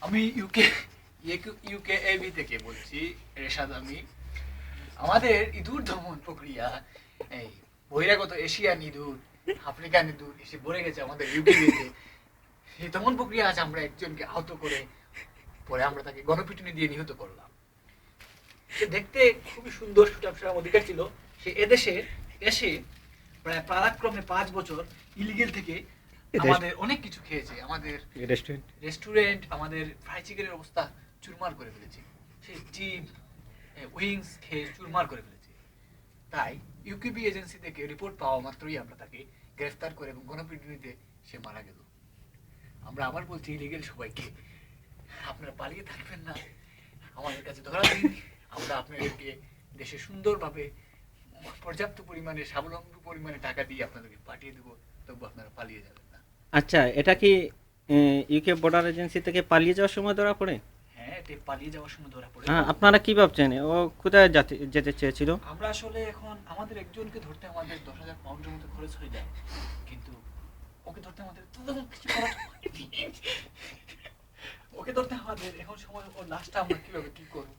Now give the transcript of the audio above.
আমি ইউকেএবি থেকে বলছি, রেশাদ আমি। আমাদের ইঁদুর দমন প্রক্রিয়া, এই বহিরাগত এশিয়ান ইঁদুর, আফ্রিকান ইঁদুর এসে ভরে গেছে আমাদের ইউকেবিতে। এই দমন প্রক্রিয়া আজ আমরা একজনকে আহত করে পরে আমরা তাকে গণপিটুনি দিয়ে নিহত করলাম। সে দেখতে খুবই সুন্দর, সুঠাম অধিকার ছিল। সে এদেশে এসে প্রায় পারাক্রমে 5 বছর ইলিগেল থেকে আমাদের অনেক কিছু খেয়েছে। আমাদের রেস্টুরেন্ট, আমাদের ফ্রাই চিকেনের অবস্থা চুরমার করে ফেলেছে। সে ডিম, উইংস খেয়ে চুরমার করে ফেলেছে। তাই ইউকিবি এজেন্সি থেকে রিপোর্ট পাওয়া মাত্রই আমরা তাকে গ্রেফতার করে এবং গণপিটুনিতে সে মারা গেল। আমরা আবার বলছি ইলিগেল সবাইকে, আপনারা পালিয়ে থাকবেন না, আমাদের কাছে ধরা দিন। আমরা আপনাদেরকে দেশে সুন্দরভাবে পর্যাপ্ত পরিমাণে, স্বাবলম্বী পরিমাণে টাকা দিয়ে আপনাদেরকে পাঠিয়ে দেবো, তবু আপনারা পালিয়ে যাবেন না। আচ্ছা, এটা কি ইউকে বর্ডার এজেন্সি থেকে পালিয়ে যাওয়ার সময় ধরা পড়ে? হ্যাঁ, এতে পালিয়ে যাওয়ার সময় ধরা পড়ে। হ্যাঁ, আপনারা কি ভাবছেন ও কোথায় যেতে চেয়েছিল? আমরা আসলে এখন আমাদের একজনকে ধরতে আমাদের 10,000 পাউন্ডের মতো খরচ হয়ে যায়, কিন্তু ওকে ধরতে আমাদের তো তেমন কিছু খরচ হয়নি। ওকে ধরতে আমাদের এখন সময়, ওর লাশটা আমরা কিভাবে কি করবো?